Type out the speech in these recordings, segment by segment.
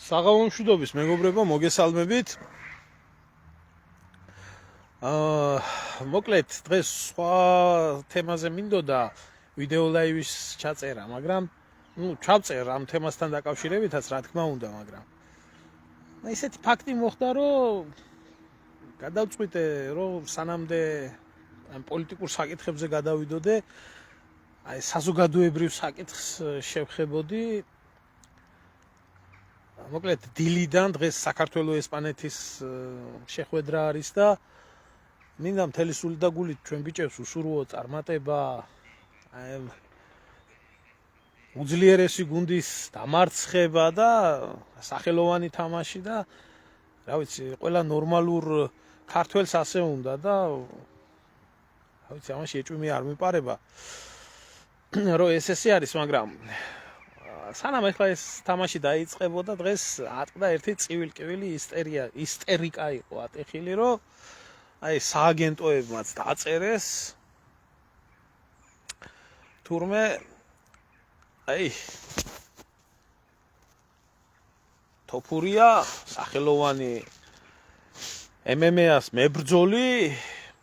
საღამომშვიდობის მეგობრებო, მოგესალმებით. მოკლედ დღეს სხვა თემაზე მინდოდა ვიდეო ლაივის ჩაწერა, მაგრამ ჩავწერ ამ თემასთან დაკავშირებითაც, რა თქმა უნდა, მაგრამ ესეთი ფაქტი მოხდა, რომ გადავწყვიტე, რომ სანამდე ამ პოლიტიკურ საკითხებზე გადავიდოდე, აი საზოგადოებრივ საკითხს შევხებოდი. მოკლედ დილიდან დღეს საქართველოს-ესპანეთის შეხვედრა არის და მინდა მთელი სულით და გულით ჩვენ ბიჭებს უსურვო წარმატება აი უძლიერესი გუნდის დამარცხება და სახელოვანი თამაში და რა ვიცი, ყველა ნორმალურ ქართველს ასე უნდა და რა ვიცი, ამაში ეჭვმე არ მიპარება რომ ესე არის, მაგრამ სანამ ახლა ეს თამაში დაიწყებოდა, დღეს ატყდა ერთი წივილ-კივილი ისტერიკა იყო ატეხილი, რომ აი სააგენტოებმაც დაწერეს თურმე აი თოფურია სახელოვანი MMA-ას მებრძოლი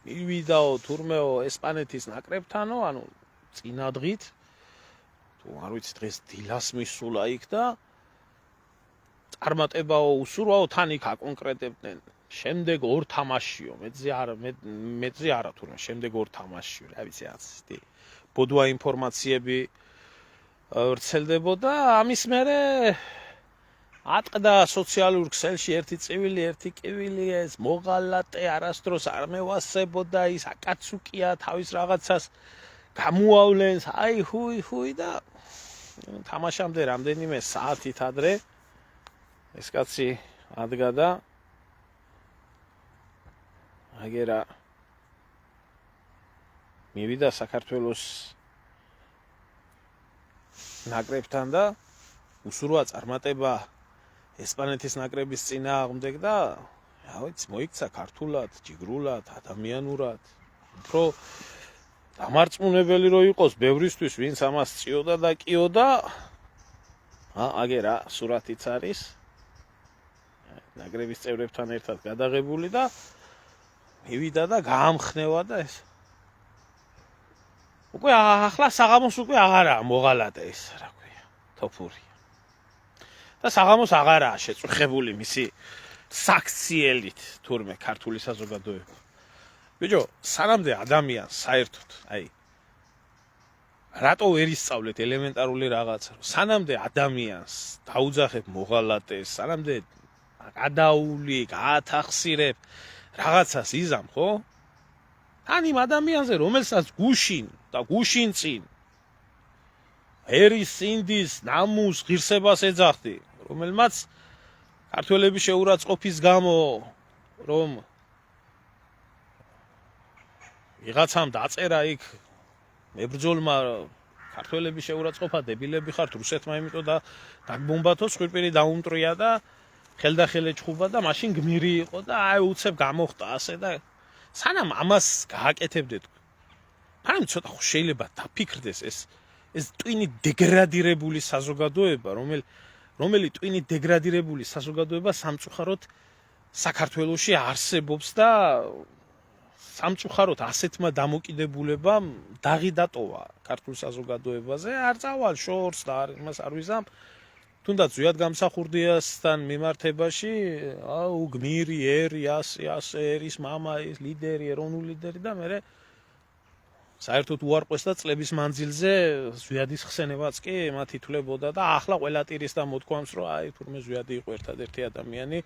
მივიდაო თურმეო ესპანეთის ნაკრებთანო, ანუ წინადღით არ ვიცი დღეს დილას მისულა იქ და წარმატებაო უსურვაო, თან იქ აკონკრეტებდნენ შემდეგ ორ თამაშიო, მეძე არა თურმე შემდეგ ორ თამაშიო, რა ვიცი აცი ბოდვა ინფორმაციები ვრცელდებოდა. ამის მერე ატყდა სოციალურ ქსელში ერთი წივილი, ერთი კივილი, ეს მოღალატე არასდროს არ მევასებოდა, ის აკაცუკია, თავის რაღაცას გამოავლენს, აი ჰუი და თამაშამდე რამდენიმე საათით ადრე ეს კაცი ადგა და აგერა მივიდა საქართველოს ნაკრებთან და უსურვა წარმატება ესპანეთის ნაკრების წინააღმდეგ და რა ვიცი, მოიქცა ქართულად, ჯიგრულად, ადამიანურად, უფრო დამარწმუნებელი რო იყოს ბევრისთვის, ვინც ამას წიოდა და კიოდა. აგერა სურათიც არის ნაკრების წევრებთან ერთად გადაღებული და მივიდა და გაამხნევა და ეს უკვე ახლა საღამოს უკვე აღარაა მოღალატე ეს, რა ქვია, თოფურია და საღამოს აღარაა შეწუხებული მისი საქციელით თურმე ქართული საზოგადოება. ბიჭო, სანამდე ადამიანს საერთოდ, აი რატო ვერ ისწავლეთ ელემენტარული რაღაცა, სანამდე ადამიანს დაუძახებ მოღალატეს, სანამდე გადაული, გაათახსირებ, რაღაცას იზამ, ხო? თან იმ ადამიანზე, რომელსაც გუშინ და გუშინ წინ ერის, სინდის, ნამუს, ღირსებას ეძახდი, რომელმაც ქართველების შეურაცხყოფის გამო, რომ ვიღაცამ დაწერა იქ მებრძოლმა ქართველების შეურაცხყოფა დებილები ხართ რუსეთმა, იმიტომ და დაგბომბათო, სხვირპირი დაუმტრია და ხელდახელე ჩხუბა და მაშინ გმირი იყო და აი უცებ გამოხტა ასე და სანამ ამას გააკეთებდეთ, მაგრამ ცოტა ხო შეიძლება დაფიქრდეს ეს ტვინი დეგრადირებული საზოგადოება, რომელი ტვინი დეგრადირებული საზოგადოება სამწუხაროდ საქართველოში არსებობს და სამწუხაროდ ასეთმა დამოკიდებულებამ დაღი დატოვა ქართულ საზოგადოებაზე, არ წავალ შორს და იმას არ ვიზამ, თუნდაც ზვიად გამსახურდიასთან მიმართებაში, აუ გმირი, ერი, ასე ერის მამა, ის ლიდერი, ეროვნული ლიდერი და მე საერთოდ უარყვეს და წლების მანძილზე ზვიადის ხსენებაც კი მათ ითვლებოდა და ახლა ყველა ტირის და მოთქვამს, რომ აი თურმე ზვიადი იყო ერთადერთი ადამიანი,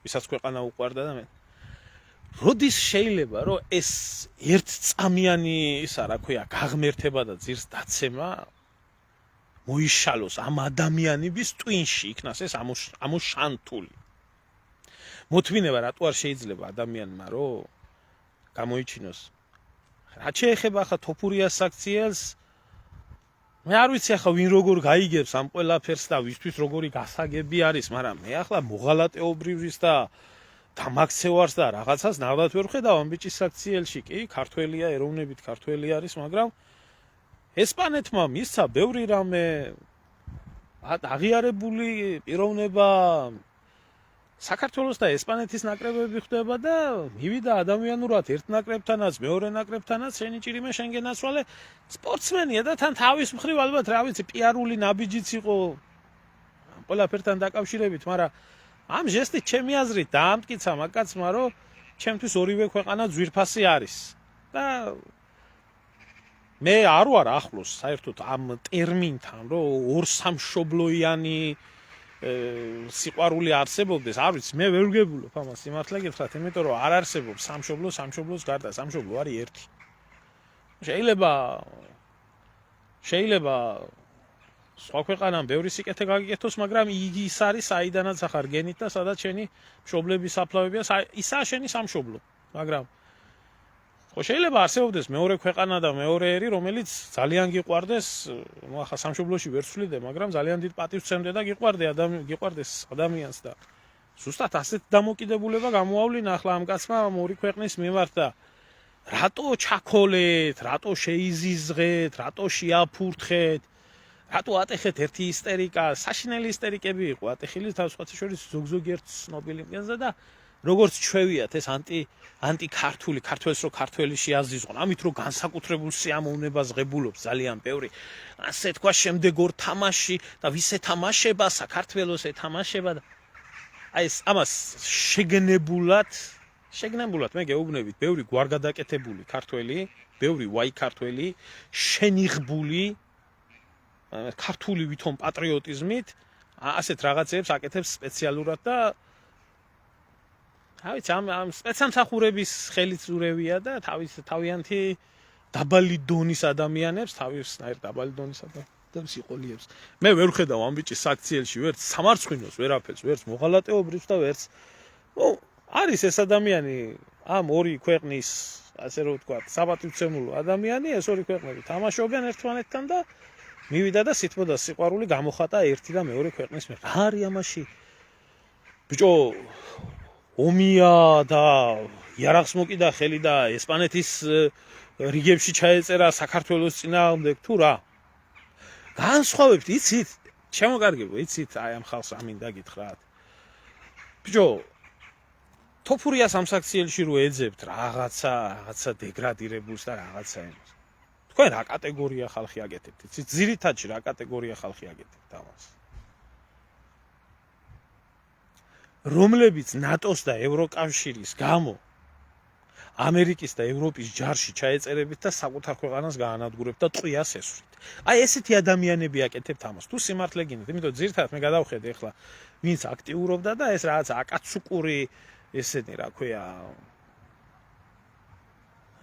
ვისაც ქვეყანა უყვარდა და მე როდის შეიძლება რომ ეს ერთწამიანი ისა რა ქვია გაღმერთება და ძირს დაცემა მოიშალოს ამ ადამიანების ტვინში, იქნას ეს ამოშანთული მოთმინება, რატო არ შეიძლება ადამიანმა რომ გამოიჩინოს. რაც შეეხება ახლა თოფურიას საქციელს, მე არ ვიცი ახლა ვინ როგორ გაიგებს ამ ყველაფერს და ვისთვის როგორი გასაგები არის, მაგრამ მე ახლა მოღალატეობრივის და დამაქცევარს და რაღაცას ნამდვილად ვერ ხედავ ამ ბიჭის საქციელში. კი, ქართველია, ეროვნებით ქართველი არის, მაგრამ ესპანეთმა მისცა ბევრი რამე, აღიარებული პიროვნება საქართველოს და ესპანეთის ნაკრებები ხდება და მივიდა ადამიანურად ერთ ნაკრებთანაც, მეორე ნაკრებთანაც, შენი ჭირიმე შენ გენაცვალე სპორტსმენია და თან თავის მხრივ ალბათ რა ვიცი, პიარული ნაბიჯიც იყო ყველაფერთან დაკავშირებით, მაგრამ ამ ჟესტით ჩემი აზრით დაამტკიცა მაგაცმა, რომ ჩემთვის ორივე ქვეყანა ძვირფასი არის და მე არ ვარ ახლოს საერთოდ ამ ტერმინთან, რომ ორსამშობლოიანი სიყვარული არსებობდეს, არ ვიცი, მე ვერ ვგებულობ ამას სიმართლე გითხრათ, იმიტომ რომ არ არსებობს სამშობლო, სამშობლოს გარდა, სამშობლო არის ერთი. შეიძლება სხვა ქვეყანამ ბევრი სიკეთე გაგიკეთოს, მაგრამ ის არის საიდანაც ახარ გენით და სადაც შენი მშობლების საფლავებია, ისაა შენი სამშობლო, მაგრამ შეიძლება არსებობდეს მეორე ქვეყანა და მეორე ერი, რომელიც ძალიან გიყვარდეს, ახლა სამშობლოში ვერ ვსვლიდე, მაგრამ ძალიან დიდ პატივს სცემდე და გიყვარდეს ადამიანს და ზუსტად ასეთ დამოკიდებულება გამოავლინა ახლა ამ კაცმა ორი ქვეყნის მიმართ და რატო ჩაქოლეთ, რატო შეიზიზღეთ, რატო შეაფურთხეთ, რატო ატეხეთ ერთი ისტერიკა, საშინელი ისტერიკები იყო ატეხილი თავსხათა შორის ზოგ-ზოგიერთ ცნობილ იმკენზე და როგორც ჩვევიათ ეს ანტიქართული ქართველს რო ქართველი შეაზიზღონ, ამით რო განსაკუთრებულ სიამოვნებას ღებულობს ძალიან ბევრი. ასე თქვა შემდეგ ორ თამაში და ვის ეთამაშება, საქართველოს ეთამაშება და აი ეს ამას შეგნებულად მე გეუბნებით, ბევრი გვარგადაკეთებული ქართველი, ბევრი ვაი ქართველი, შენიღბული ქართული ვითომ პატრიოტიზმით ასეთ რაღაცებს აკეთებს სპეციალურად და ამ სპეცსამსახურების ხელისურევია და თავიანთი დაბალი დონის ადამიანებს, თავისნაირ დაბალი დონის ადამიანებს იყოლიებს. მე ვერ ვხედავ ამ ბიჭის საქციელში ვერც სამარცხვინოს, ვერაფერს, ვერც მოღალატეობრებს და ვერც არის ეს ადამიანი ამ ორი ქვეყნის, ასე რომ ვთქვათ, საპატივცემულო ადამიანი, ეს ორი ქვეყნები თამაშობენ ერთმანეთთან და მივიდა და სითბოდა სიყვარული გამოხატა ერთი და მეორე ქვეყნის მიერ. რა არის ამაში? ბიჭო ომია და იარაღს მოკიდა ხელი და ესპანეთის რიგებში ჩაეწერა საქართველოს წინააღმდეგ თუ რა? განსხვავებთ, იცით? შემოკარგებო, იცით, აი ამ ხალხს ამინდა გითხრათ. ბიჭო, თოფურიას ამ საქციელში რო ეძებთ რაღაცა დეგრადირებულს და რაღაცა იმას. თქვენ რა კატეგორია ხალხი აგეთებთ? იცით, ძირითადში რა კატეგორია ხალხი აგეთებთ ამას? რომლებიც ნატოს და ევროკავშირის გამო ამერიკის და ევროპის ჯარში ჩაეწერებით და საკუთარ ქვეყანას გაანადგურებთ და ტყვიას ესვრით. აი ესეთი ადამიანები აკეთებთ ამას. თუ სიმართლე გინდათ, იმიტომ ძირთადად მე გადავხედე ახლა ვინც აქტიურობდა და ეს რაღაც აკაცუკური ესენი რა ქვია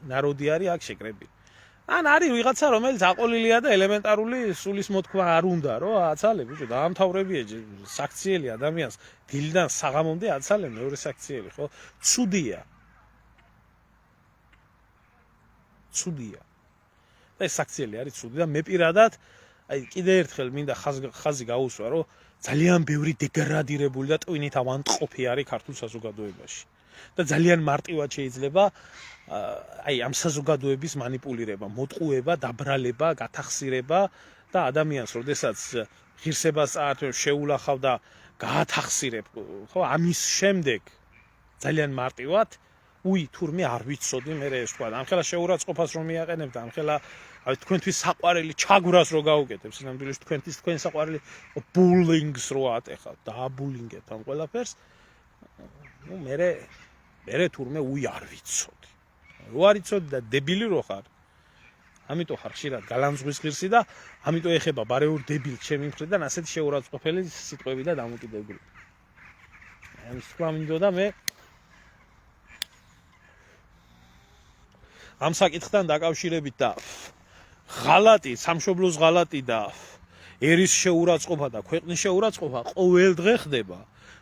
ნაროდი არის აქ შეკრებილი. ან არის ვიღაცა რომელიც აყოლილია და ელემენტარული სულის მოთქმა არ უნდა რომ აცალე ბიჭო დაამთავრებია საქციელი ადამიანს დილიდან საღამომდე აცალე მეორე საქციელი ხო ცუდია და ეს საქციელი არის ცუდი და მე პირადად აი კიდე ერთხელ მინდა ხაზი გაუსვა რომ ძალიან ბევრი დეგრადირებული და ტვინით ავანტყოფი არის ქართულ საზოგადოებაში და ძალიან მარტივად შეიძლება აი ამ საზოგადოების манипуლირება, მოტყუება, დაბრალება, გათახსირება და ადამიანს, როდესაც ღირსებას წაართვევ, შეულახავ და გაათახსირებ, ხო, ამის შემდეგ ძალიან მარტივად თურმე არ ვიცოდი მე ეს თქვა. ამხელა შეურაცხყოფას რომ მიაყენებ და ამხელა აი თქვენთვის საყვარელი ჩაგვრას რო გაუკეთებ, სინამდვილეში თქვენ საყვარელი ბულინგს რო ატეხავ, დააბულინგეთ ამ ყველაფერს. ნუ მე თურმე არ ვიცოდი. რო არ იცოდი და დებილი რო ხარ. ამიტომ ხარ ხშირად გალანძღვის ღირსი და ამიტომ ეხება ბარეურ დებილს ჩემი მხრიდან ასეთი შეურაცხყოფელი სიტყვები და დამოკიდებულება. ამის თქვა მინდოდა მე ამ საკითხთან დაკავშირებით და ღალატი, სამშობლოს ღალატი და ერის შეურაცხყოფა და ქვეყნის შეურაცხყოფა ყოველ დღე ხდება.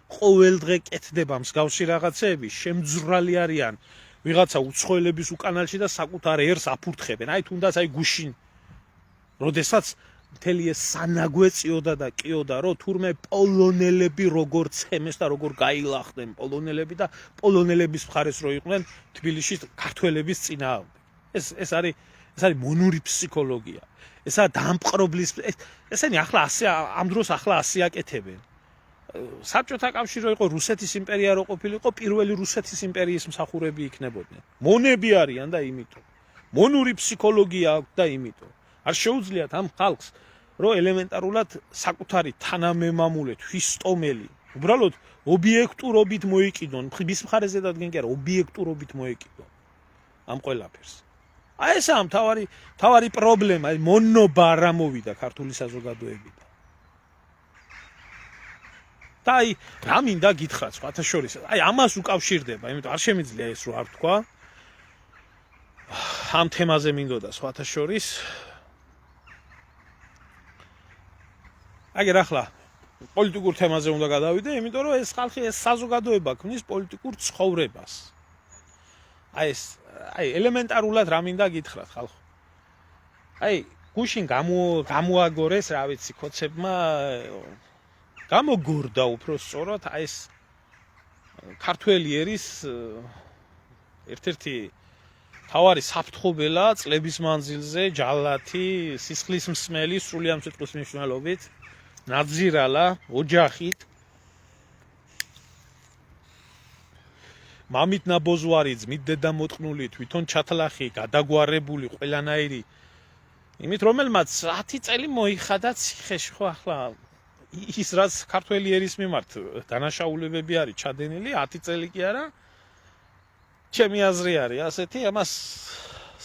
ყოველ დღე კეთდება მსგავსი რაღაცეები, შემძვრალი არიან ვიღაცა უცხოელების უკანალში და საკუთარ ერს აფურთხებენ. აი თუნდაც აი გუშინ როდესაც მთელი ეს სანაგვეწიოდა და კიოდა რომ თურმე პოლონელები როგორ ცემეს და როგორ გაილახდნენ პოლონელები და პოლონელების მხარეს რო იყვნენ თბილისში ქართველების წინააღმდეგ. ეს არის მონური ფსიქოლოგია. ესა დამპყრობლის ესენი ახლა ასე ამ დროს ახლა ასე აკეთებენ. საბჭოთა კავშირი იყო რუსეთის იმპერია რო ყოფილიყო, პირველი რუსეთის იმპერიის მსახურები იქნებოდნენ. მონები არიან და იმიტომ. მონური ფსიქოლოგია აქვს და იმიტომ. არ შეუძლიათ ამ ხალხს რომ ელემენტარულად საკუთარი თანამემამულე თვისტომელი უბრალოდ ობიექტურობით მოიკიდონ, მის მხარეზე დადგენ კი არა, ობიექტურობით მოიკიდონ ამ ყველაფერს. აი ესაა მთავარი პრობლემა, აი მონობა არ ამოვიდა ქართული საზოგადოებიდან. და აი რა მინდა გითხრათ სხვათა შორის, აი ამას უკავშირდება, იმიტომ არ შემიძლია ეს რო არ თქვა. ამ თემაზე მინდოდა სხვათა შორის. აგერ ახლა პოლიტიკურ თემაზე უნდა გადავიდე, იმიტომ რომ ეს ხალხი ეს საზოგადოება ქმნის პოლიტიკურ ცხოვრებას. აი ელემენტარულად რა მინდა გითხრათ ხალხო. აი გუშინ გამოაგორეს, რა ვიცი, ქოცებმა გამოგორდა უფრო სწორად აი ეს ქართველი ერის ერთ-ერთი თავარი საფრთხობელა წლების მანძილზე ჯალათი, სისხლის მსმელი, სრული ამ სიტყვის მნიშვნელობით, ნაძირალა, ოჯახით, მამით ნაბოზვარი, ძმით დედამოტყნული, თვითონ ჩათლახი, გადაგვარებული ყველანაირი, იმით რომელმაც 10 წელი მოიხადა ციხეში, ხო ახლა ის რაც ქართველი ერის მიმართ დანაშაულებები არის ჩადენილი 10 წელი კი არა ჩემი აზრი არის ასეთი ამას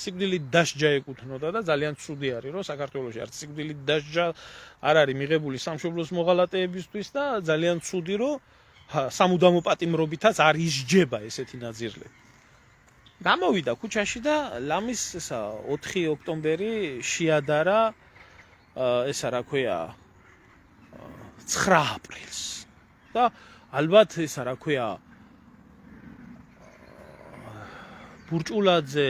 სიკვდილით დასჯა ეკუთვნოდა და ძალიან ცუდი არის რომ საქართველოში არც სიკვდილით დასჯა არ არის მიღებული სამშობლოს მოღალატეებისთვის და ძალიან ცუდი რომ სამუდამო პატიმრობითაც არ ისჯება ესეთი ნაძირლები გამოვიდა ქუჩაში და ლამის ესა 4 ოქტომბერი შეადარა ესა რა ქვია 9 აპრილს და ალბათ ესა რა ქვია ბურჭულაძე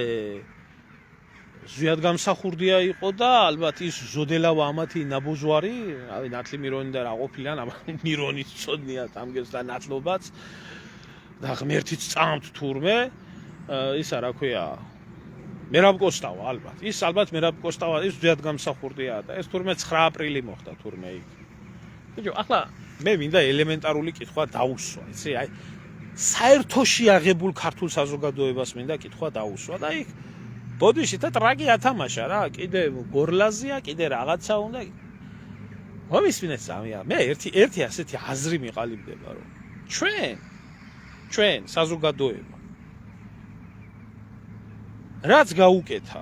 ზვიად გამსახურდია იყო და ალბათ ის ზოდელავა ამათი ნაბოზვარი, რავი ნათლი მირონი და რა ყოფილან, მირონის წოდნიათ ამგებს და ნათლობაც და ღმერთიც წამთ თურმე ისა რა ქვია მერაბ კოსტავა ალბათ. ის ალბათ მერაბ კოსტავა ის ზვიად გამსახურდია და ეს თურმე 9 აპრილი მოხდა თურმე იქ. ბიჭო, ახლა მე მინდა ელემენტარული კითხვა დაუსვა, იცი, აი საერთოში აღებულ ქართულ საზოგადოებას მინდა კითხვა დაუსვა და იქ ბოდიში და ტრაგი ათამაშა რა, კიდე გორლაზია, კიდე რაღაცა უნდა. მომისმინეთ სამია. მე ერთი ასეთი აზრი მიყალიბდება, რომ ჩვენ საზოგადოება რაც გაუკეთა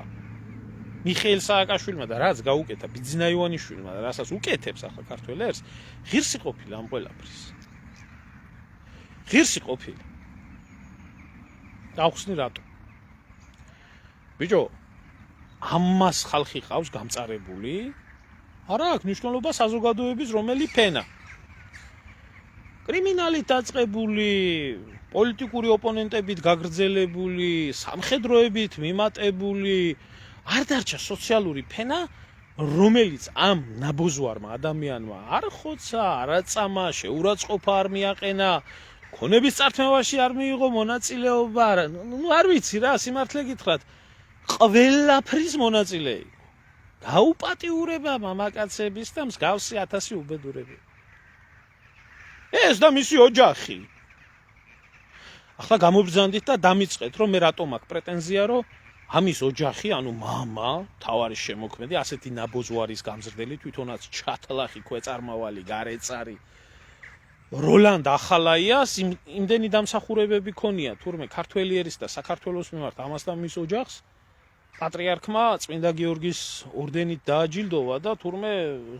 მიხეილ სააკაშვილმა და რაც გაუკეთა ბიძინა ივანიშვილმა და რასაც უკეთებს ახლა ქართველ ერს, ღირსი ყოფილა ამ ყველაფრის. ღირსი ყოფილა. დავხსნი რატო? ბიჭო, ამას ხალხი ყავს გამწარებული. არა აქვს მნიშვნელობა საზოგადოების რომელი ფენა. კრიმინალით დაწყებული, პოლიტიკური ოპონენტებით გაგრძელებული, სამხედროებით მიმატებული, არ დარჩა სოციალური ფენა, რომელიც ამ ნაბოზვარმა ადამიანმა არ ხოცა, არ აწამა, შეურაცხყოფა არ მიაყენა, ქონების წართმევაში არ მიიღო მონაწილეობა, არ ვიცი რა, სიმართლე გითხრათ, ყველაფრის მონაწილე იყო. გაუპატიურება მამაკაცების და მსგავსი 1000 უბედურები. ეს და მისი ოჯახი. ახლა გამობრძანდით და დამიწყეთ, რომ მე რატომ აქვს პრეტენზია, რომ ამის ოჯახი, ანუ მამა, თავარის შემოქმედი, ასეთი ნაბოზვარის გამზრდელი, თვითონაც ჩათლახი, ქვეწარმავალი, გარეწარი, როლანდ ახალაიას იმდენი დამსახურებები ქონია, თურმე ქართველი ერის და საქართველოს მიმართ ამასთან მის ოჯახს პატრიარქმა წმინდა გიორგის ორდენით დააჯილდოვა და თურმე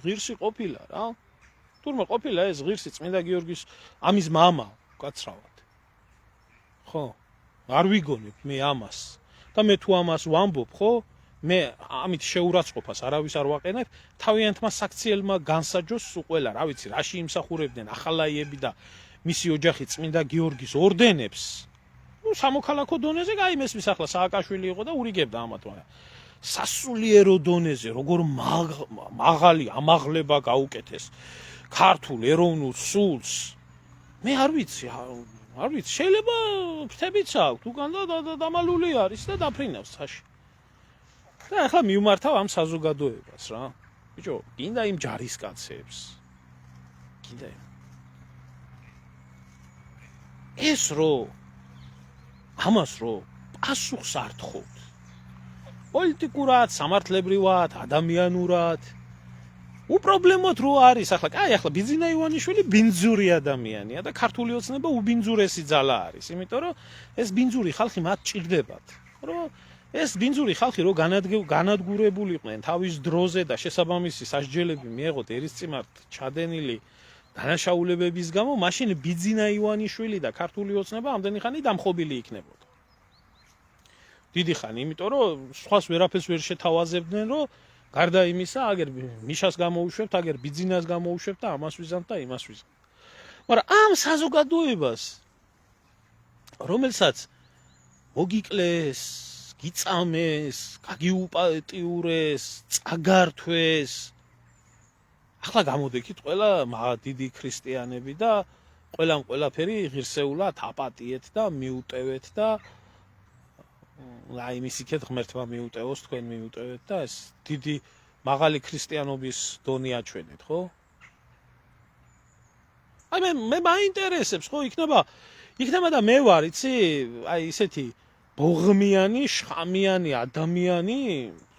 ღირსი ყოფილა რა. თურმე ყოფილა ეს ღირსი წმინდა გიორგის ამის მამა, გაცრავად. ხო, არ ვიგონებ მე ამას. და მე თუ ამას ვამბობ, ხო? მე ამით შეურაცხყოფას არავის არ ვაყენებ, თავიანთმა საქციელმა განსაჯოს ყველა, რა ვიცი, რაში იმსახურებდნენ ახალაიები და მისი ოჯახი წმინდა გიორგის ორდენებს. სამოქალაქო დონეზე გაიმესმის ახლა სააკაშვილი იყო და ურიგებდა ამათ, მაგრამ სასულიერო დონეზე როგორ მაღალი ამაღლება გაუკეთეს ქართულ ეროვნულ სულს. მე არ ვიცი, შეიძლება ფრთებიც აქვს, უკან და დამალული არის და დაფრინავს ცაში. და ახლა მივმართავ ამ საზოგადოებას რა. ბიჭო, გინდა იმ ჯარისკაცებს. გინდა ეს რო ამას რო პასუხს არ თხოვთ. პოლიტიკურად, სამართლებრივად, ადამიანურად. უპრობლემოდ რო არის ახლა, კაი, ახლა ბიძინა ივანიშვილი ბინძური ადამიანია და ქართული ოცნება უბინძურესი ძალა არის, იმიტომ რომ ეს ბინძური ხალხი მათ ჭირდებათ. რომ ეს ბინძური ხალხი რო განადგურებულიყვნენ თავის დროზე და შესაბამისი სასჯელები მიეღოთ ერისწინათ ჩადენილი დანაშაულებების გამო, მაშინ ბიძინა ივანიშვილი და ქართული ოცნება ამდენი ხანი დამხობილი იქნებოდა. დიდი ხანი, იმიტომ რომ სხვას ვერაფერს ვერ შეთავაზებდნენ, რომ გარდა იმისა, აგერ მიშას გამოუშვებთ, აგერ ბიძინას გამოუშვებთ და ამას ვიზამთ და იმას ვიზამთ. მაგრამ ამ საზოგადოებას, რომელსაც მოგიკლეს, გიწამეს, გაგიუპატიურეს, წაგართვეს, ახლა გამოდექით ყველა დიდი ქრისტიანები და ყველამ ყველაფერი ღირსეულად აპატიეთ და მიუტევეთ და აი მის იქეთ ღმერთმა მიუტევოს, თქვენ მიუტევეთ და ეს დიდი მაღალი ქრისტიანობის დონე აჩვენეთ, ხო? აი მე მაინტერესებს, ხო, იქნება და მე ვარ, იცი, აი ისეთი ბოღმიანი, შხამიანი ადამიანი,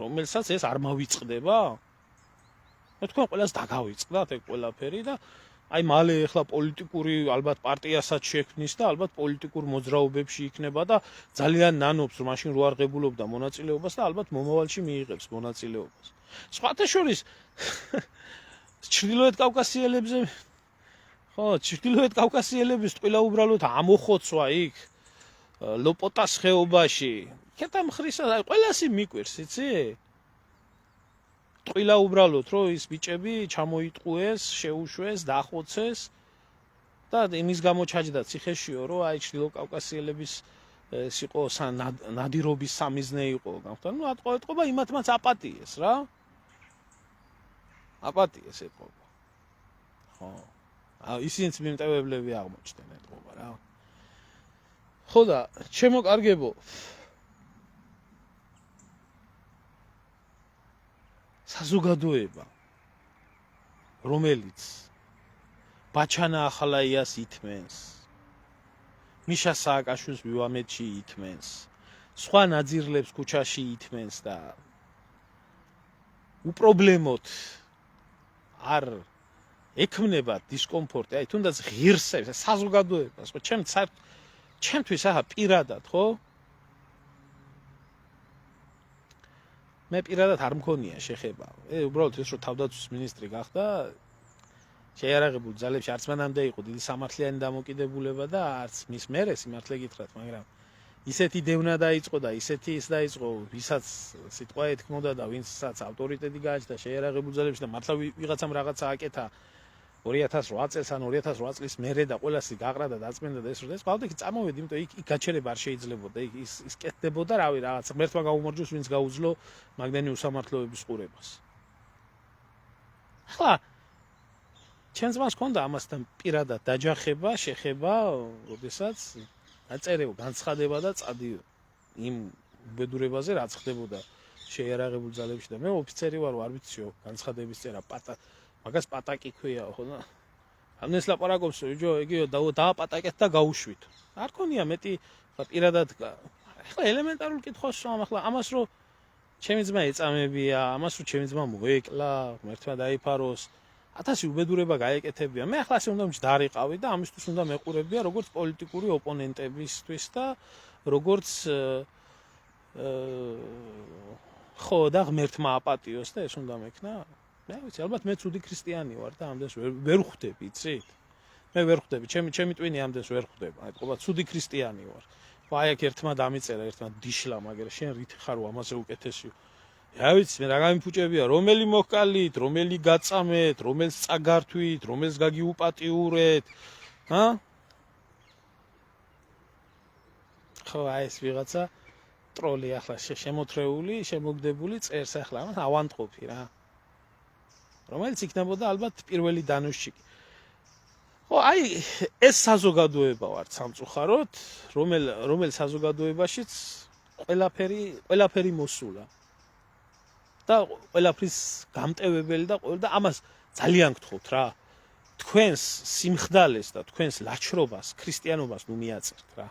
რომელსაც ეს არ მავიწყდება. მე თქვენ ყველას დაგავიწყდათ ეგ ყველაფერი და აი მალე ახლა პოლიტიკური ალბათ პარტიასაც შექმნის და ალბათ პოლიტიკურ მოძრაობებში იქნება და ძალიან ნანობს რომ მაშინ რო არ ღებულობდა მონაწილეობას და ალბათ მომავალში მიიღებს მონაწილეობას. სხვათა შორის ჩრდილოეთ კავკასიელებზე ხო, ჩრდილოეთ კავკასიელების ტყილა უბრალოდ ამოხოცვა იქ ლოპოტას ხეობაში. ქეთა მხრისა ყველასი მიკვირს, იცი? ტყილა უბრალოდ რომ ის ბიჭები ჩამოიტყუეს, შეუშვეს, დახოცეს და იმის გამო ჩაჯდა ციხეშიო, რომ აი ჩრდილოკავკასიელების ეს იყო ნადირობის სამიზნე იყო გამხდარ. ნუ ატყობა იმათმაც აპატიეს რა. აპატიეს ეტყობა. ხო. ისინიც მიმტევებლები აღმოჩნდნენ ეტყობა რა. ხო და შემოკარგებო საზოგადოება რომელიც ბაჩანა ახალაიას ითმენს, მიშა სააკაშვილს ვივამეთში ითმენს, სხვა ნაძირლებს ქუჩაში ითმენს და უპრობლემოდ არ ექმნებათ დისკომფორტი, აი თუნდაც ღირსებს საზოგადოებას, ხო, ჩემთვის ახლა პირადად, ხო? მე პირადად არ მქონია შეხება. უბრალოდ ეს რომ თავდაცვის მინისტრი გახდა, შეიარაღებულ ძალებში არც მანამდე იყო დიდი სამართლიანი დამოკიდებულება და არც მის მერე სიმართლე გითხრათ, მაგრამ ისეთი დევნა დაიწყო და ისეთი ის დაიწყო, ვისაც სიტყვა ეთქმოდა და ვინცაც ავტორიტეტი გააჩნდა შეიარაღებულ ძალებში და მართლა ვიღაცამ რაღაცა აკეთა 2008 წელს ან 2008 წლის მერე და ყველასი გაყრა და დაწმენდა და ეს ყავდა იქ წამოვედი, იმიტომ იქ გაჩერება არ შეიძლებოდა, ის კეთდებოდა რავი რაღაც ღმერთმა გაუმორჯოს ვინც გაუძლო მაგდენი უსამართლოების ყურებას. ახლა ჩემს მას ჰქონდა ამასთან პირადად დაჯახება, შეხება, როდესაც დაწერეო განცხადება და წადიო იმ უბედურებაზე რაც ხდებოდა შეიარაღებულ ძალებში და მე ოფიცერი ვარო, არ ვიციო განცხადების წერა მაგას პატაკი ქვია, ხო და ამას ლაპარაკობს, ბიჭო, იგივე დააპატაკეთ და გაუშვით. არ ქონია მეტი პირადად ახლა ელემენტარულ კითხვას ახლა ამას რომ ჩემი ძმა ეწამებია, ამას რომ ჩემი ძმა მოეკლა, ღმერთმა დაიფაროს, 1000 უბედურება გაეკეთებია. მე ახლა ასე უნდა მჯდარიყავი და ამისთვის უნდა მეყურებია როგორც პოლიტიკური ოპონენტებისთვის და როგორც ხო და ღმერთმა აპატიოს და ეს უნდა მექნა. მე ვიცი, ალბათ მე ცუდი ქრისტიანი ვარ და ამდენს ვერ ხვდები, იცით? მე ვერ ხვდები, ჩემი ტვინი ამდენს ვერ ხვდება. აი, თქო, ცუდი ქრისტიანი ვარ. ხო, აი აქ ერთმა დამიწერა, ერთმა დიშლა, მაგრამ შენ რით ხარ ამაზე უკეთესიო. რა ვიცი, მე რა გამიფუჭებია, რომელი მოჰკალით, რომელი გაწამეთ, რომელს წაგართვით, რომელს გაგიუპატიურეთ, ჰა? ხო, აი ეს ვიღაცა ტროლი ახლა შემოთრეული, შემოგდებული წერს ახლა ამას ავანტყოფი რა. რომელიც იქნებოდა ალბათ პირველი დანუშჩიკი. ხო, აი ეს საზოგადოება ვარ სამწუხაროდ, რომელ საზოგადოებაშიც ყველაფერი მოსულა. და ყველაფრის გამტევებელი და ამას ძალიან გთხოვთ რა. თქვენს სიმხდალეს და თქვენს ლაჩრობას ქრისტიანობას ნუ მიაწერთ რა.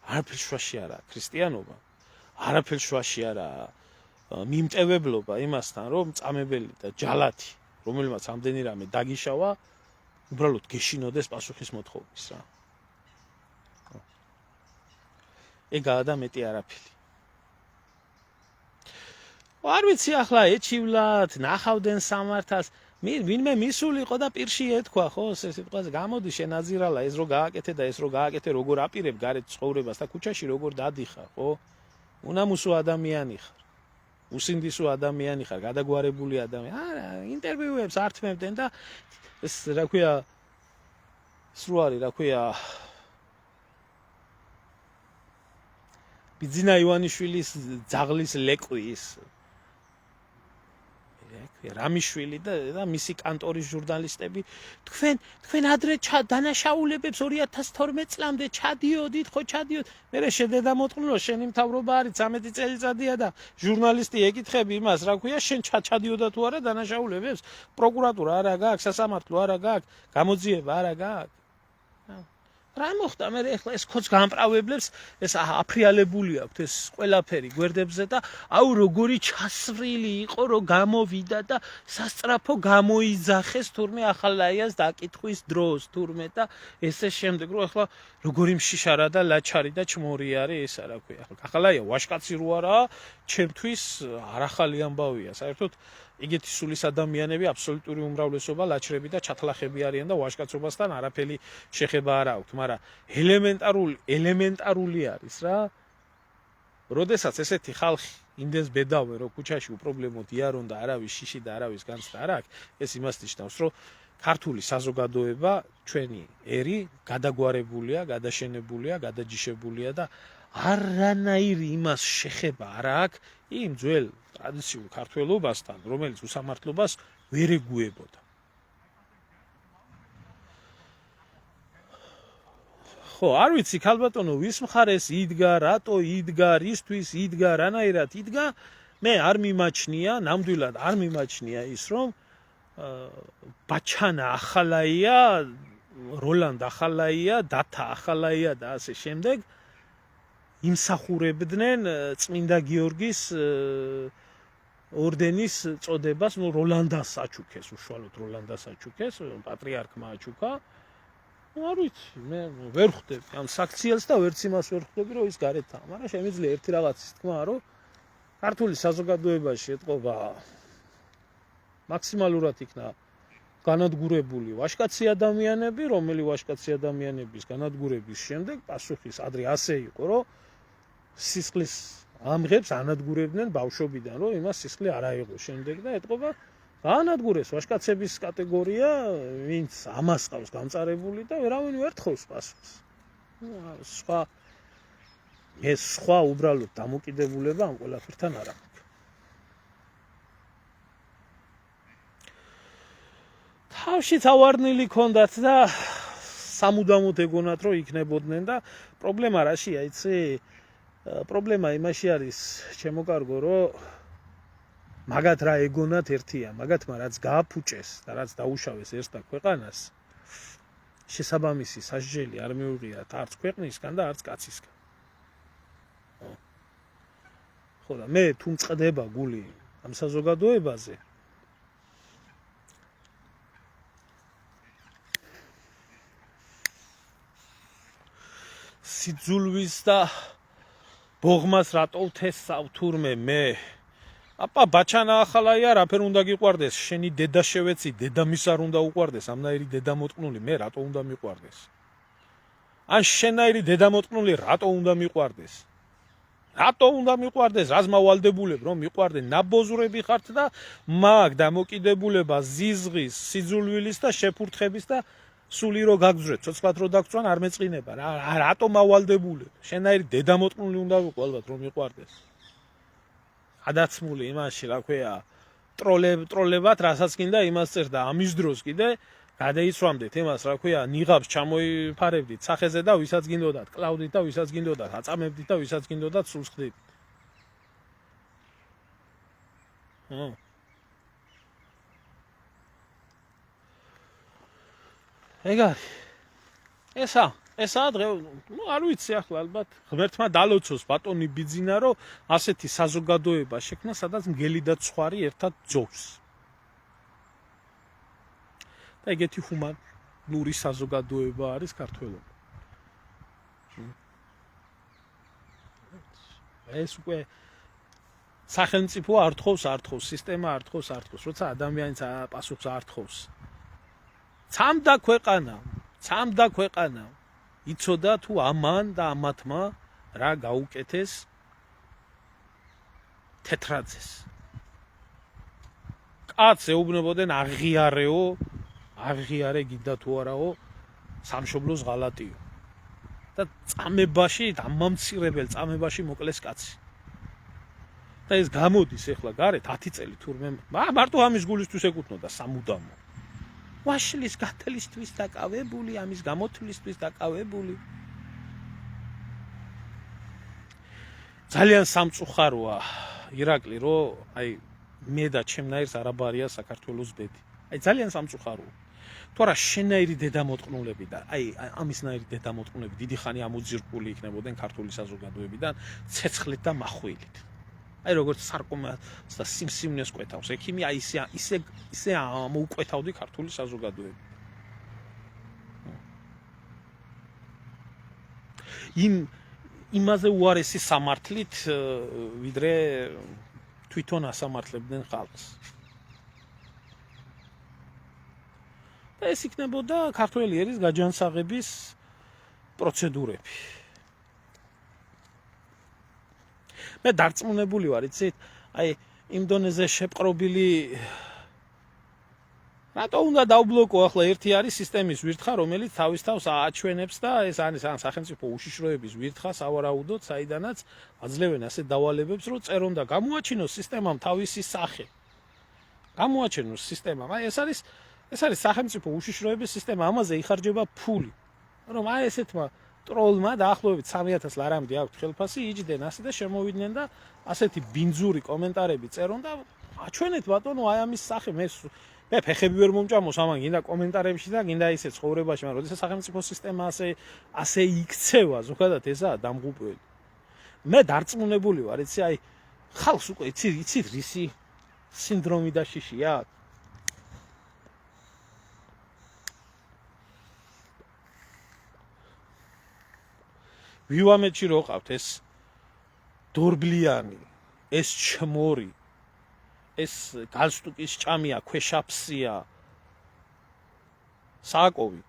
არაფერ შვაში არა ქრისტიანობა, არაფერ შვაში არა მიმტევებლობა იმასთან, რომ წამებელი და ჯალათი, რომელმაც ამდენი რამე დაგიშავა, უბრალოდ გეშინოდეს პასუხის მოთხოვნის რა. ეგაა და მეტი არაფერი. არ ვიცი ახლა ეჩივლად, ნახავდნენ სამართალს, ვინმე მისულიყო და პირში ეთქვა, ხო, ეს სიტყვაზე გამოდი შენაძირალა, ეს რო გააკეთე და ეს რო გააკეთე, როგორ აპირებ გარეთ ცხოვრებას და ქუჩაში როგორ დადიხარ, ხო? უნამუსო ადამიანი ხარ. უსინდისო ადამიანი ხარ, გადაგვარებული ადამიანი. არა, ინტერვიუებს ართმევდნენ და ეს რა ქვია სრუარი, რა ქვია ბიძინა ივანიშვილის ძაღლის ლეკვის რამიშვილი და მისი კანტორის ჟურნალისტები თქვენ ადრე დანაშაულებებს 2012 წლამდე ჩადიოდით, ხო ჩადიოდ. მერე შედედამოწყნულო შენი მთავრობა არის 13 წელიწადია და ჟურნალისტი ეკითხები იმას, რა ქვია, შენ ჩადიოდა თუ არა დანაშაულებებს? პროკურატურა არა გაქვს, სასამართლო არა გაქვს, გამოძიება არა გაქვს. რა მოხდა მე ეხლა ეს ხოც გამპრავებლებს ეს აფრიალებული აქვთ ეს ყველაფერი გვერდებზე და აუ როგორი ჩასვრილი იყო რომ გამოვიდა და სასწრაფო გამოიძახეს თურმე ახალაიას დაკითხვის დროს თურმე და ესე შემდეგ რომ ეხლა როგორი მშიშარა და ლაჩარი და ჩმორი არის ესა რა ქვია ახალაია ვაშკაცი რო არა ჩემთვის არახალი ამბავია საერთოდ იგეთი სულის ადამიანები აბსოლუტური უმრავლესობა ლაჩრები და ჩათლახები არიან და ვაშკაცობასთან არაფერი შეხება არ აქვს, მაგრამ ელემენტარული არის რა. როდესაც ესეთი ხალხი იმდენს ბედავენ, რომ ქუჩაში უპრობლემოდ იარონ და არავის შიში და არავის განცდა არ აქვს, ეს იმას ნიშნავს, რომ ქართული საზოგადოება ჩვენი ერი გადაგვარებულია, გადაშენებულია, გადაჯიშებულია და არანაირი იმას შეხება არ აქვს იმ ძველ ტრადიციულ ქართველობასთან, რომელიც უსამართლობას ვერ ეგუებოდა. ხო, არ ვიცი, ქალბატონო, ვის მხარეს იდგა, რატო იდგა, რისთვის იდგა, რანაირად იდგა, მე არ მიმაჩნია, ნამდვილად არ მიმაჩნია ის, რომ ბაჩანა ახალაია, როლანდ ახალაია, დათა ახალაია და ასე შემდეგ იმსახურებდნენ წმინდა გიორგის ორდენის წოდებას, ნუ როლანდას აჩუქეს, უშუალოდ როლანდას აჩუქეს, პატრიარქმა აჩუქა. არ ვიცი, მე ვერ ხვდები ამ საქციელს და ვერც იმას ვერ ხვდები, რომ ის გარეთაა, მაგრამ შემიძლია ერთი რაღაცის თქვა, რომ ქართული საზოგადოებაში ეთყობა მაქსიმალურად იქნა განადგურებული ვაშკაცი ადამიანები, რომელი ვაშკაცი ადამიანების განადგურების შემდეგ პასუხის ადრე ასე იყო, რომ სისხლის ამღებს ანადგურებდნენ ბავშვობიდან, რომ იმას სისხლი არ აიღო შემდეგ და ეთყობა განადგურეს ვაშკაცების კატეგორია, ვინც ამას ყავს გამწარებული და ვერავინ ვერ თხოვს პასუხს. სხვა უბრალოდ დამოკიდებულება ამ ყველაფერთან არ აქვს. თავში თავარნილი ქონდათ და სამუდამოდ ეგონათ, რომ იქნებოდნენ და პრობლემა რაშია, იცი? პრობლემა იმაში არის, ჩემო კარგო, რომ მაგათ რა ეგონათ ერთია, მაგათმა რაც გააფუჭეს და რაც დაუშავეს ერთს და ქვეყანას, შესაბამისი სასჯელი არ მიუღიათ არც ქვეყნისგან და არც კაცისგან. ხო და მე თუ მწყდება გული ამ საზოგადოებაზე, სიძულვის და ბოღმას რატო ვთესავ თურმე მე აპა ბაჩანა ახალაია რაფერ უნდა გიყვარდეს შენი დედა შევეცი დედამის არ უნდა უყვარდეს ამნაირი დედამოტყნული მე რატო უნდა მიყვარდეს ან შენაირი დედამოტყნული რატო უნდა მიყვარდეს რაზმა ვალდებულებ რომ მიყვარდე ნაბოზრები ხართ და მაგ დამოკიდებულება ზიზღის სიძულვილის და შეფურთხების და სული რო გაგძვრეთ ცოცხლად რო დაგწვან არ მეწყინება რა რატო მავალდებულებ შენაირი დედამოტყნული უნდა ვიყო ალბათ რომ მიყვარდეს გადაცმული იმაში რა ქვია ტროლებად რასაც კიდე იმას წერდა ამის დროს კიდე გადაიცვამდეთ იმას რა ქვია ნიღაბს ჩამოიფარებდით სახეზე და ვისაც გინდოდათ კლავდით და ვისაც გინდოდათ აწამებდით და ვისაც გინდოდათ სულს ხდით ეგ არის. ესაა დღე, არ ვიცი ახლა ალბათ ღმერთმა დალოცოს ბატონი ბიძინა, რომ ასეთი საზოგადოება შექმნა, სადაც მგელი და ცხვარი ერთად ძოვს. და ეგეთი ჰუმანური საზოგადოება არის ქართველობა. ეს უკვე სახელმწიფო არ თხოვს, სისტემა არ თხოვს, როცა ადამიანიც პასუხს არ თხოვს. ცამდა ქვეყანა. იცოდა თუ ამან და ამათმა რა გაუკეთეს თეთრაძეს. კაცს ეუბნებოდნენ აღიარე გიდა თუ არაო სამშობლოს ღალატიო. და წამებაში დამამცირებელ წამებაში მოკლეს კაცი. და ეს გამოდის ახლა გარეთ 10 წელი თურმე მარტო ამის გულისთვის ეკუთვნოდა სამუდამო. ვაშლის გათლისთვის დაკავებული, ამის გამოთვლისთვის დაკავებული. ძალიან სამწუხაროა ირაკლი, რომ მე და ჩემნაირს არაბარია საქართველოს ბედი. ძალიან სამწუხაროა. თუ არა შენაირი დედამოტყნულები და ამისნაირი დედამოტყნულები დიდი ხანი ამოძირკული იქნებოდნენ ქართული საზოგადოებიდან ცეცხლით და מחვილით. როგორც სარკომას და სიმსივნეს კვეთავს ექიმი, ისე ამოუკვეთავდი ქართული საზოგადოება. იმაზე უარესი სამართლით, ვიდრე თვითონ ასამართლებდნენ ხალხს. და ეს იქნებოდა ქართველი ერის გაჯანსაღების პროცედურები. მე დარწმუნებული ვარ, იცით, იმ დონეზე შეპყრობილი რატო უნდა დავბლოკო ახლა ერთი არის სისტემის ვირთხა, რომელიც თავის თავს აჩვენებს და ეს არის სახელმწიფო უშიშროების ვირთხა სავარაუდოდ, საიდანაც აძლევენ ასე დავალებებს, რომ წერონ და გამოაჩინოს სისტემამ თავისი სახე. გამოაჩენოს სისტემამ. ეს არის სახელმწიფო უშიშროების სისტემა, ამაზე იხარჯება ფული. რომ ესეთმა ტროლმა დაახლოებით 3000 ლარამდე აქვთ ხელფასი, იჯდნენ ასე და შემოვიდნენ და ასეთი ბინძური კომენტარები წერონ და აჩვენეთ ბატონო ამის სახე. მე ფეხები ვერ მომჭამოს ამან, გინდა კომენტარებში და გინდა ისე ცხოვრებაში, მაგრამ როდესაც სახელმწიფო სისტემა ასე იქცევა, ზოგადად ესაა დამღუპველი. მე დარწმუნებული ვარ, იცი, ხალხს უკვე იცით რისი სინდრომი და შიშია. ვივამეთში რო ყავთ ეს დორბლიანი, ეს ჩმორი, ეს გალსტუკის ჭამია, ქვეშაფსია, სააკოვი,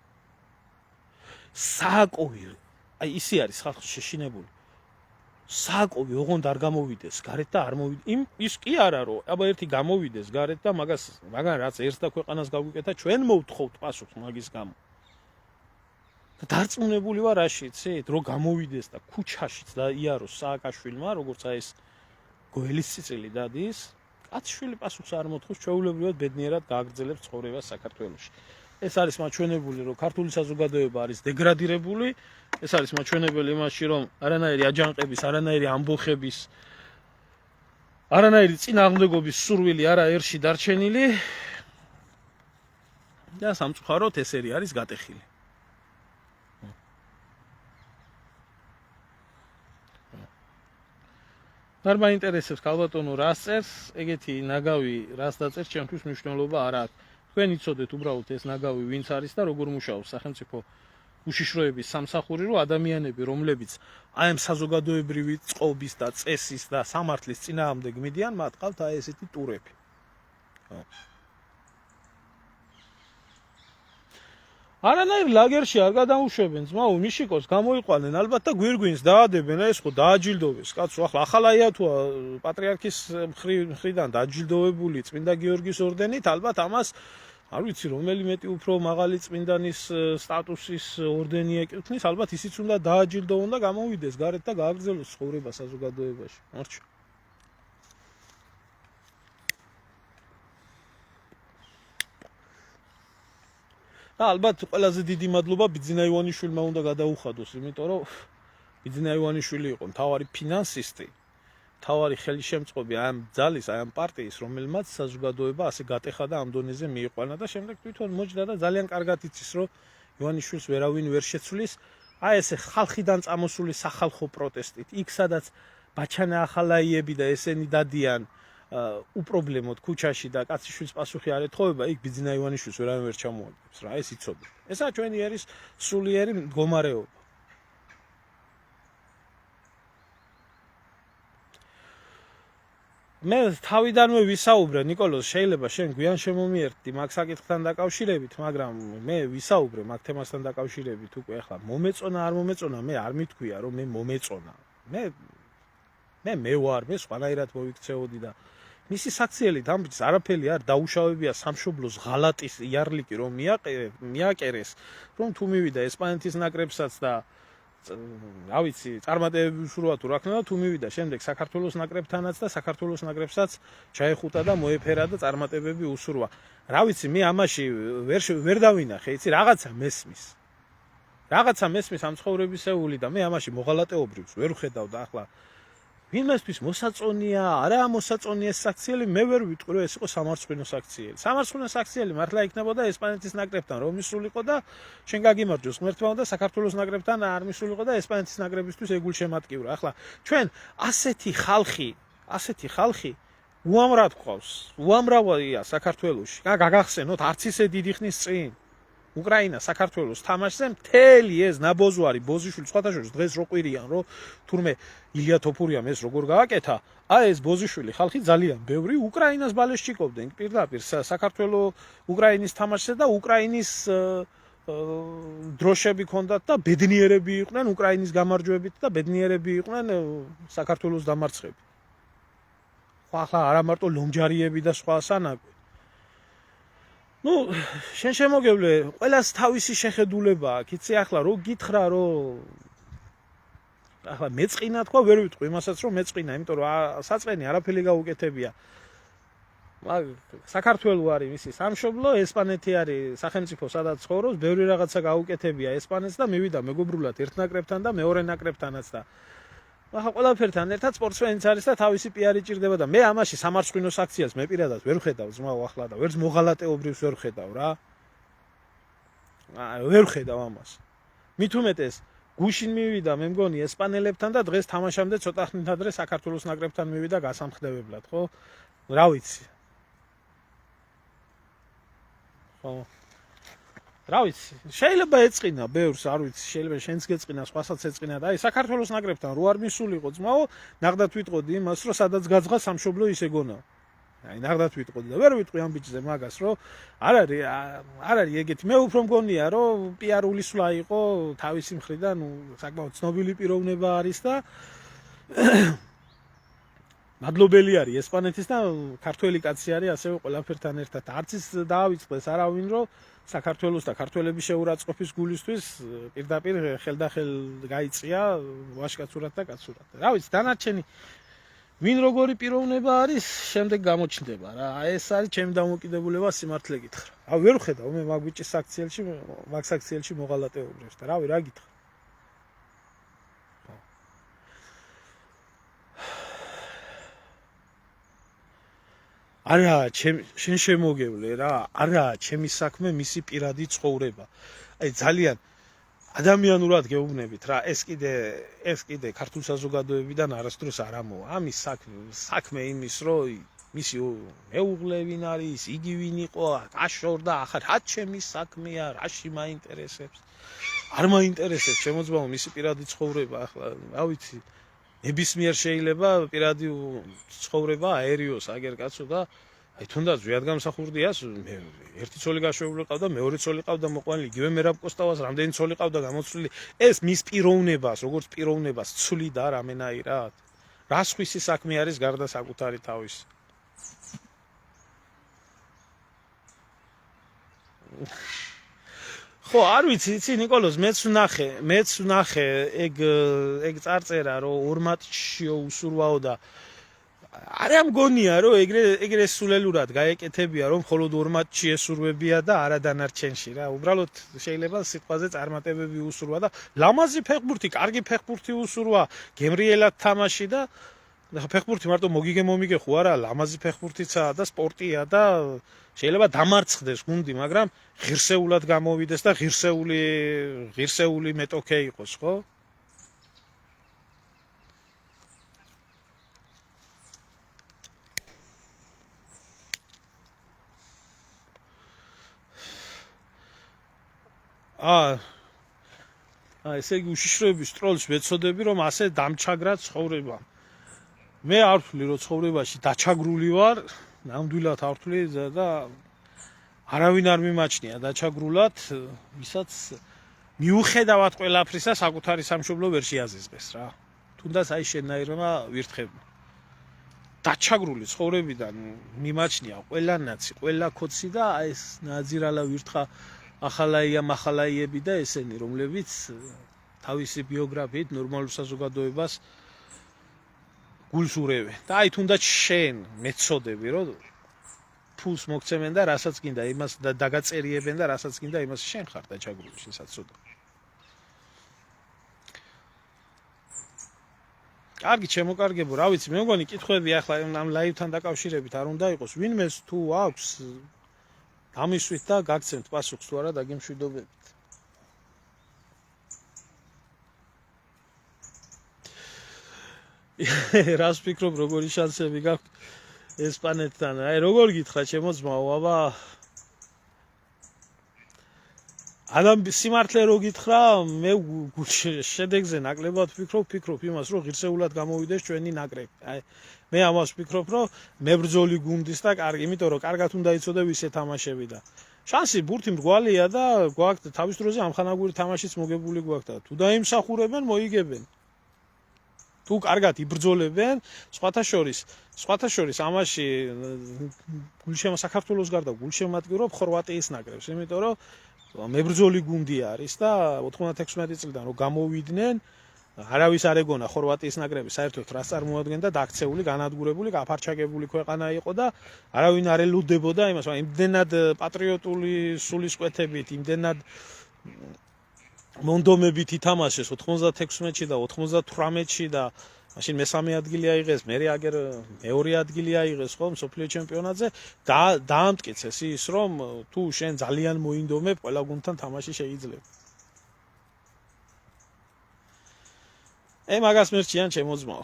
ისი არის ხალხი შეშინებული. სააკოვი ოღონდ არ გამოვიდეს გარეთ და არ მოვიდეს. ის კი არა რომ ერთი გამოვიდეს გარეთ და მაგან რაც ერთს და ქვეყანას გაგვიკეთა, ჩვენ მოვთხოვთ პასუხს მაგის გამო. დარწმუნებული ვარ რაში, იცით, რომ გამოვიდეს და ქუჩაშიც და იაროს სააკაშვილმა, როგორც ეს გოელის წიწილი დადის, კაცშვილი პასუხს არ მოთხოვს, ჩვეულებრივად ბედნიერად გააგრძელებს ცხოვრებას საქართველოში. ეს არის მაჩვენებული, რომ ქართული საზოგადოება არის დეგრადირებული, ეს არის მაჩვენებელი იმაში, რომ არანაირი აჯანყების, არანაირი ამბოხების, არანაირი წინააღმდეგობის სურვილი არა ერში დარჩენილი და სამწუხაროდ ესერი არის გატეხილი. არ მაინტერესებს ქალბატონო რას წერს, ეგეთი ნაგავი რას დაწერს, ჩემთვის მნიშვნელობა არ აქვს. თქვენ იცოდეთ უბრალოდ ეს ნაგავი ვინც არის და როგორ მუშაობს სახელმწიფო უშიშროების სამსახური, რომ ადამიანები, რომლებიც ამ საზოგადოებრივი წყობის და წესის და სამართლის წინააღმდეგ მიდიან, მათ ყავთ ესეთი ტურები. არანაირ ლაგერში არ გადამუშვებენ ძმაო, მიშიკოს გამოიყვანენ ალბათ და გვირგვინს დაადებენ, ეს ხო დააჯილდოვეს კაცო. ახლა ახალაია თუ პატრიარქის მხრიდან დააჯილდოვებული წმინდა გიორგის ორდენით, ალბათ ამას არ ვიცი რომელი მეტი უფრო მაღალი წმინდანის სტატუსის ორდენი ეკუთვნის, ალბათ ისიც უნდა დააჯილდოვონ და გამოვიდეს გარეთ და გააგრძელოს ცხოვრება საზოგადოებაში. მორჩა. და ალბათ ყველაზე დიდი მადლობა ბიძინა ივანიშვილმა უნდა გადაუხადოს, იმიტომ რომ ბიძინა ივანიშვილი იყო მთავარი ფინანსისტი, მთავარი ხელისშემწყობი ამ ძალის, ამ პარტიის, რომელმაც საზოგადოება ასე გატეხა და ამ დონეზე მიიყვანა და შემდეგ თვითონ მოჯდა და ძალიან კარგად იცის, რომ ივანიშვილს ვერავინ ვერ შეცვლის. აი ესე ხალხიდან წამოსული სახალხო პროტესტით, იქ სადაც ბაჩანა ახალაიები და ესენი დადიან უპრობლემოდ ქუჩაში და კაციშვილს პასუხი არ ეთხოვება, იქ ბიძინა ივანიშვილს ვერავინ ვერ ჩამოაგდებს რა, ეს იცოდეთ. ესა ჩვენი არის სულიერი მდგომარეობა. მე თავიდანვე ვისაუბრე, ნიკოლოზ, შეიძლება შენ გვიან შემომიერთდი მაგ საკითხთან დაკავშირებით, მაგრამ მე ვისაუბრე მაგ თემასთან დაკავშირებით უკვე ახლა მომეწონა არ მომეწონა, მე არ მithქვია რომ მე მომეწონა. მე ვარ, მე სხვანაირად მოვიქცეოდი და მისი საქციელით ამბიც არაფერი არ დაუშავებია სამშობლოს ღალატის იარლიკი რომ მიაკერეს, რომ თუ მივიდა ესპანეთის ნაკრებსაც და რა ვიცი, წარმატებები უსურვა თუ რა ქნა და თუ მივიდა შემდეგ საქართველოს ნაკრებთანაც და საქართველოს ნაკრებსაც ჩაეხუტა და მოეფერა და წარმატებები უსურვა. რა ვიცი, მე ამაში ვერ დავინახე, იცი, რაღაცა მესმის ამ ცხოვრებისეული და მე ამაში მოღალატეობრივს ვერ ვხედავ და ახლა ვინმესთვის მოსაწონია, არა მოსაწონია ეს საქციელი, მე ვერ ვიტყვი რომ ეს იყო სამარცხვინო საქციელი. სამარცხვინო საქციელი მართლა იქნებოდა ესპანეთის ნაკრებთან რომ მისულიყო და შენ გაგიმარჯოს ღმერთმა და საქართველოს ნაკრებთან არ მისულიყო და ესპანეთის ნაკრებისთვის ეგულშემატკივრა. ახლა ჩვენ ასეთი ხალხი უამრად გვყავს. უამრავია საქართველოში. გაგახსენოთ არც ისე დიდი ხნის წინ უკრაინა საქართველოს თამაშზე მთელი ეს ნაბოზვარი ბოზიშვილი სხვათა შორის დღეს რო ყვირიან რომ თურმე ილია თოფურიამ ეს როგორ გააკეთა ეს ბოზიშვილი ხალხი ძალიან ბევრი უკრაინას ბალეს ჭიკობდნენ პირდაპირ საქართველოს უკრაინის თამაშზე და უკრაინის დროშები ჰქონდათ და ბედნიერები იყვნენ უკრაინის გამარჯვებით და ბედნიერები იყვნენ საქართველოს დამარცხებით. ახლა არა მარტო ლომჯარიები და სხვა სანაკვი. შენ შემოგევლე, ყველას თავისი შეხედულება აქვს, იცი ახლა რო გითხრა რომ ახლა მეწყინა თქვა ვერ ვიტყვი იმასაც რომ მეწყინა, იმიტომ რომ საწყენი არაფერი გაუკეთებია. საქართველოს არის მისი სამშობლო, ესპანეთი არის სახელმწიფო სადაც ცხოვრობს, ბევრი რაღაცა გაუკეთებია ესპანეთს და მივიდა მეგობრულად ერთ ნაკრებთან და მეორე ნაკრებთანაც და ახლა ყველაფერთან ერთად სპორტსმენიც არის და თავისი პიარი ჭირდება და მე ამაში სამარცხვინო საქციელს მე პირადად ვერ ვხედავ ძმაო ახლა და ვერც მოღალატეობრივს ვერ ვხედავ რა. ვერ ვხედავ ამას. მით უმეტეს გუშინ მივიდა მე მგონი ესპანელებთან და დღეს თამაშამდე ცოტა ხნით ადრე საქართველოს ნაკრებთან მივიდა გასამხნევებლად, ხო? რა ვიცი. ხო. რა ვიცი, შეიძლება ეწყინა ბევრს, არ ვიცი, შეიძლება შენც გეწყინა, სხვასაც ეწყინა და აი საქართველოს ნაკრებთან რო არ მისულიყო ძმაო, ნახდათ ვიტყოდი იმას, რომ სადაც გაძღა სამშობლო ისე გონა. აი ნახდათ ვიტყოდი და ვერ ვიტყვი ამ ბიჭზე მაგას, რომ არ არის ეგეთი. მე უფრო მგონია, რომ პიარული სვლა იყო თავისი მხრიდან, საკმაოდ ცნობილი პიროვნება არის და მადლობელი არის ესპანეთის და ქართველი კაცი არის ასევე ყველაფერთან ერთად. არც ის დაავიწყდეს არავინ, რომ საქართველოს და ქართველების შეურაცხყოფის გულისთვის პირდაპირ ხელდახელ გაიწია ვაშკაცურად და კაცურად. რა ვიცი, დანარჩენი ვინ როგორი პიროვნება არის, შემდეგ გამოჩნდება რა. ეს არის ჩემი დამოკიდებულება სიმართლე გითხრა. ვერ ვხედავ მე მაგ ბიჭის საქციელში მოღალატეობრივს და რავი რა გითხრა. არა, შენ შემოგევლე რა, არა, ჩემი საქმე მისი პირადი ცხოვრება. აი ძალიან ადამიანურად გეუბნებით რა, ეს კიდე ქართულ საზოგადოებიდან არასდროს არ ამოვა. ამის საქმე იმის, რომ მისი მეუღლე ვინ არის, იგი ვინ იყო, აშორდა, ახლა რა ჩემი საქმეა, რაში მაინტერესებს. არ მაინტერესებს შემოძბაო მისი პირადი ცხოვრება, ახლა რა ვიცი. ნებისმიერ შეიძლება პირადი ცხოვრება აერიოს აგერ კაცო და აი თუნდაც ვიადგამსახურდიას ერთი ცოლი გაშვებული ყავდა, მეორე ცოლი ყავდა მოყვანილი, იგივე მერაბ კოსტავას რამდენი ცოლი ყავდა გამოცვლილი. ეს მის პიროვნებას, როგორც პიროვნებას ცვლიდა რამენაირად. რას ხვისი საქმე არის გარდა საკუთარი თავის. ხო, არ ვიცი, იცი ნიკოლოზ, მეც ვნახე ეგ წარწერა, რომ ორ მატჩში უსურვაო და არა მგონია, რომ ეგრე სულელურად გაეკეთებია, რომ მხოლოდ ორ მატჩში ესურვებია და არა დანარჩენში რა. უბრალოდ შეიძლება სიტყვაზე წარმატებები უსურვა და ლამაზი ფეხბურთი, კარგი ფეხბურთი უსურვა, გემრიელად თამაში და და ფეხბურთი მარტო მოგიგე ხო არა, ლამაზი ფეხბურთიცაა და სპორტია და შეიძლება დამარცხდეს გუნდი, მაგრამ ღირსეულად გამოვიდეს და ღირსეული მეტოქე იყოს, ხო? ესე იგი უშიშროების ტროლს ვეცოდები, რომ ასე დამჩაგრა ცხოვრება. მე არ ვთვლი, რომ ცხოვრებაში დაჩაგრული ვარ, ნამდვილად არ ვთვლი და არავინ არ მიმაჩნია დაჩაგრულად, ვისაც მიუხედავად ყველაფრისა საკუთარი სამშობლო ვერ შეაზიზღეს რა. თუნდაც აი შენაირმა ვირთხებმა. დაჩაგრული ცხოვრებიდან მიმაჩნია ყველა ნაცი, ყველა კოცი და აი ეს ნაძირალა ვირთხა ახალაიები და ესენი, რომლებიც თავისი ბიოგრაფიით ნორმალურ საზოგადოებას გულს ურევენ. და აი თუნდაც შენ მეცოდები, რომ ფულს მოგცემენ და რასაც გინდა იმას დაგაწერიებენ და რასაც გინდა იმას შენ ხარ დაჩაგრული, შესაძლოა. კარგი, შემოკარგებო, რა ვიცი, მე მგონი კითხვები ახლა ამ ლაივთან დაკავშირებით არ უნდა იყოს. ვინმეს თუ აქვს ამისვით და გაგცემთ პასუხს თუ არა დაგემშვიდობებით. რას ფიქრობ, როგორი შანსები გაქვთ ესპანეთთან? აი როგორ გითხრა ჩემო ძმაო, აბა ადამ სიმართლე რო გითხრა, მე შედეგზე ნაკლებად ვფიქრობ იმას, რომ ღირსეულად გამოვიდეს ჩვენი ნაკრები. აი მე ამას ვფიქრობ, რომ მებრძოლი გუნდის და კარგი, იმიტომ რომ კარგად უნდა იცოდე ვის ეთამაშები და შანსი ბურთი მრგვალია და გვაქვს თავის დროზე ამხანაგური თამაშიც მოგებული გვაქვს და თუ დაიმსახურებენ, მოიგებენ. თუ კარგად იბრძოლებენ, სხვათა შორის ამაში საქართველოს გარდა გულშემატკივრობ ხორვატიის ნაკრებს, იმიტომ რომ მებრძოლი გუნდი არის და 96 წლიდან რომ გამოვიდნენ, არავის არ ეგონა ხორვატიის ნაკრები საერთოდ რას წარმოადგენდა, დაქცეული, განადგურებული, გაფარჩაგებული ქვეყანა იყო და არავინ არ ელოდებოდა იმას, მაგრამ იმდენად პატრიოტული სულისკვეთებით, იმდენად მონდომებით ითამაშეს 96-ში და 98-ში და მაშინ მესამე ადგილი აიღეს, მერე აგერ მეორე ადგილი აიღეს ხო მსოფლიო ჩემპიონატზე და დაამტკიცეს ის, რომ თუ შენ ძალიან მოინდომებ, ყველა გუნდთან თამაში შეიძლება. მაგას მერჩიან ჩემო ძმაო.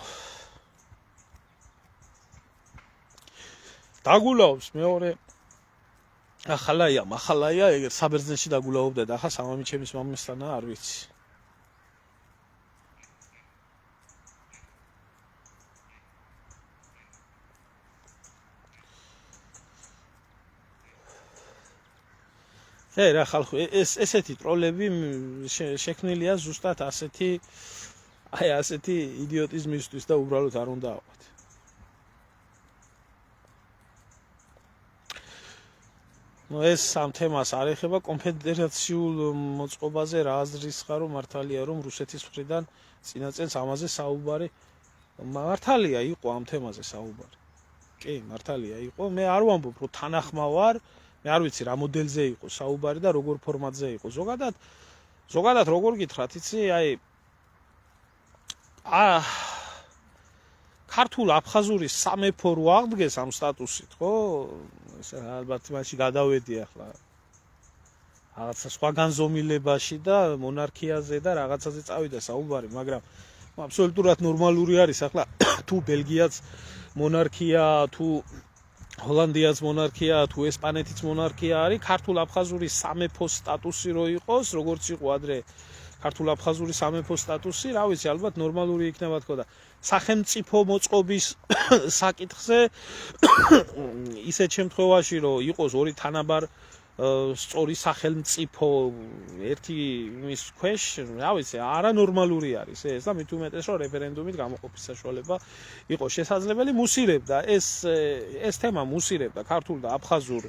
დაგულაობს მეორე ახალაია, ეგერ საბერძნეთში დაგულაობდა და ახლა სამამი ჩემის მამასთანაა, არ ვიცი. რა ხალხო, ესეთი ტროლები შექმნილია ზუსტად ასეთი იდიოტიზმისთვის და უბრალოდ არ უნდა აყვათ. ეს ამ თემას არ ეხება კონფედერაციულ მოწყობაზე რა აზრის ხარ, რომ მართალია რომ რუსეთის მხრიდან წინა წელს ამაზე საუბარი მართალია იყო ამ თემაზე საუბარი. კი, მართალია იყო. მე არ ვამბობ, რომ თანახმა ვარ, მე არ ვიცი რა მოდელზე იყო საუბარი და როგორ ფორმატზე იყო. ზოგადად როგორ გითხრათ, იცი, აი ქართულ აფხაზურის სამეფო რო აღდგეს ამ სტატუსით, ხო? ეს ალბათ მაშინ გადავედი ახლა რაღაცა სხვა განზომილებაში და მონარქიაზე და რაღაცაზე წავიდა საუბარი, მაგრამ აბსოლუტურად ნორმალური არის ახლა თუ ბელგიაც მონარქია, თუ ჰოლანდიაც მონარქია, თუ ესპანეთიც მონარქია არის, ქართულ აფხაზურის სამეფო სტატუსი რო იყოს, როგორც იყო ადრე ქართულ აფხაზურის სამეფო სტატუსი, რა ვიცი, ალბათ ნორმალური იქნება თქო და სახელმწიფო მოწყობის საკითხზე ისეთ შემთხვევაში, რომ იყოს ორი თანაბარ სწორი სახელმწიფო ერთი მის ქვეშ, რა ვიცი, არანორმალური არის ეს და მით უმეტეს რომ რეფერენდუმით გამოყოფის საშუალება იყო შესაძლებელი, მუსირებდა ეს თემა მუსირებდა ქართულ და აფხაზურ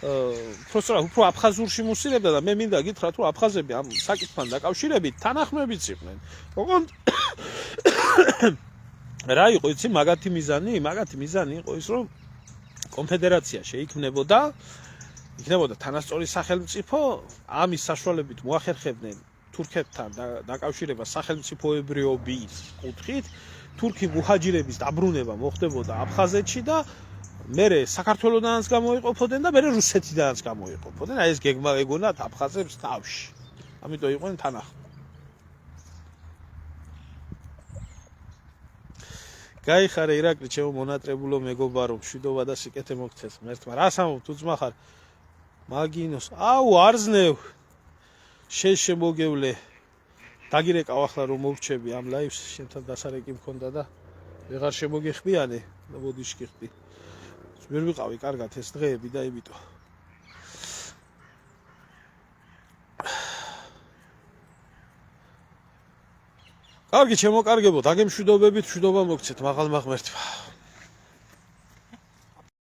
უფრო აფხაზურში მუსირებდა და მე მინდა გითხრათ, რომ აფხაზები ამ საკითხთან დაკავშირებით თანახმებიც იყვნენ. ოღონდ რა იყო იცი მაგათი მიზანი იყო ის, რომ კონფედერაცია შეიქმნებოდა თანასწორი სახელმწიფო, ამის საშუალებით მოახერხებდნენ თურქეთთან დაკავშირებას სახელმწიფოებრიობის კუთხით თურქი მუჰაჯირების დაბრუნება მოხდებოდა აფხაზეთში და მერე საქართველოსდანაც გამოიყოფოდნენ და მერე რუსეთიდანაც გამოიყოფოდნენ. აი ეს გეგმა ეგონათ აფხაზებს თავში. ამიტომ იყვნენ თანახმად. გაიხარე ირაკლი ჩემო მონატრებულო მეგობარო, მშვიდობა და სიკეთე მოგცეს ღმერთმა. რას ამობ თუ ძმა ხარ? მაგინოს. აუ არზნევ. შემოგევლე. დაგირეკავ ახლა რომ მოვჩები ამ ლაივს, შენთან დასარეკი მქონდა და ვეღარ შემოგეხმიანე და ბოდიში გიხდი. ვერ ვიყავი კარგად ეს დღეები და იმიტომ. კარგი ჩემო კარგებო, დაგემშვიდობებით, მშვიდობა მოგცეთ მაღალმა ღმერთმა.